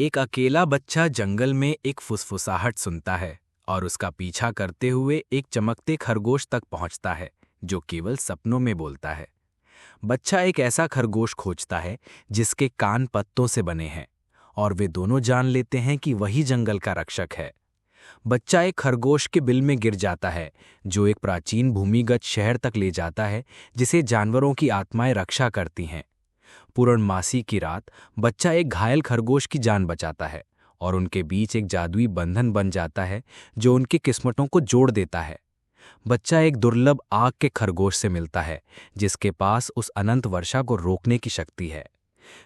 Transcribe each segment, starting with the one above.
एक अकेला बच्चा जंगल में एक फुसफुसाहट सुनता है और उसका पीछा करते हुए एक चमकते खरगोश तक पहुंचता है जो केवल सपनों में बोलता है। बच्चा एक ऐसा खरगोश खोजता है जिसके कान पत्तों से बने हैं और वे दोनों जान लेते हैं कि वही जंगल का रक्षक है। बच्चा एक खरगोश के बिल में गिर जाता है जो एक प्राचीन भूमिगत शहर तक ले जाता है जिसे जानवरों की आत्माएं रक्षा करती हैं। पूर्णमासी की रात बच्चा एक घायल खरगोश की जान बचाता है और उनके बीच एक जादुई बंधन बन जाता है जो उनकी किस्मतों को जोड़ देता है। बच्चा एक दुर्लभ आग के खरगोश से मिलता है जिसके पास उस अनंत वर्षा को रोकने की शक्ति है।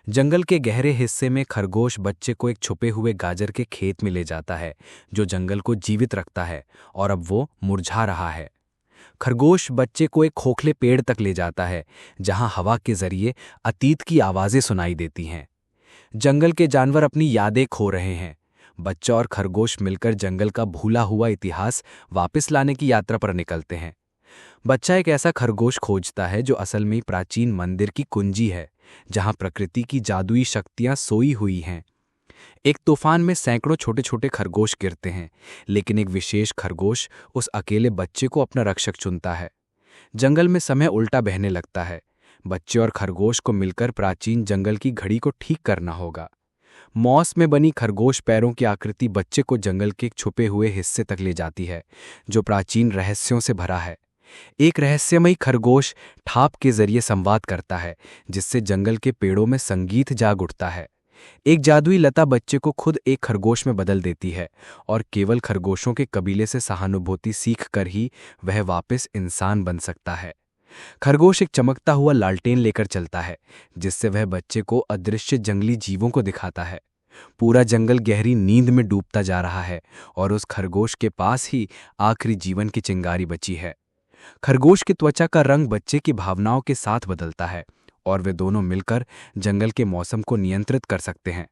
जंगल के गहरे हिस्से में खरगोश बच्चे को एक छुपे हुए गाजर के खेत में ले जाता है जो जंगल को जीवित रखता है और अब वो मुरझा रहा है। खरगोश बच्चे को एक खोखले पेड़ तक ले जाता है जहां हवा के जरिए अतीत की आवाजें सुनाई देती हैं। जंगल के जानवर अपनी यादें खो रहे हैं। बच्चा और खरगोश मिलकर जंगल का भूला हुआ इतिहास वापस लाने की यात्रा पर निकलते हैं। बच्चा एक ऐसा खरगोश खोजता है जो असल में प्राचीन मंदिर की कुंजी है जहां प्रकृति की जादुई शक्तियां सोई हुई हैं। एक तूफान में सैकड़ों छोटे छोटे खरगोश गिरते हैं लेकिन एक विशेष खरगोश उस अकेले बच्चे को अपना रक्षक चुनता है। जंगल में समय उल्टा बहने लगता है। बच्चे और खरगोश को मिलकर प्राचीन जंगल की घड़ी को ठीक करना होगा। मौस में बनी खरगोश पैरों की आकृति बच्चे को जंगल के एक छुपे हुए हिस्से तक ले जाती है जो प्राचीन रहस्यों से भरा है। एक रहस्यमयी खरगोश ठाप के जरिए संवाद करता है जिससे जंगल के पेड़ों में संगीत जाग उठता है। एक जादुई लता बच्चे को खुद एक खरगोश में बदल देती है और केवल खरगोशों के कबीले से सहानुभूति सीख कर ही वह वापस इंसान बन सकता है। खरगोश एक चमकता हुआ लालटेन लेकर चलता है जिससे वह बच्चे को अदृश्य जंगली जीवों को दिखाता है। पूरा जंगल गहरी नींद में डूबता जा रहा है और उस खरगोश के पास ही आखिरी जीवन की चिंगारी बची है। खरगोश की त्वचा का रंग बच्चे की भावनाओं के साथ बदलता है और वे दोनों मिलकर जंगल के मौसम को नियंत्रित कर सकते हैं।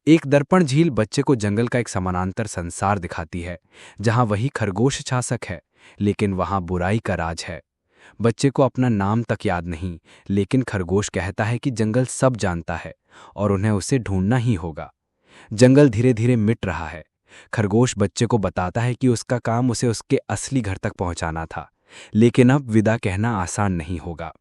एक दर्पण झील बच्चे को जंगल का एक समानांतर संसार दिखाती है जहां वही खरगोश शासक है लेकिन वहां बुराई का राज है। बच्चे को अपना नाम तक याद नहीं लेकिन खरगोश कहता है कि जंगल सब जानता है और उन्हें उसे ढूंढना ही होगा। जंगल धीरे धीरे मिट रहा है। खरगोश बच्चे को बताता है कि उसका काम उसे उसके असली घर तक पहुंचाना था लेकिन अब विदा कहना आसान नहीं होगा।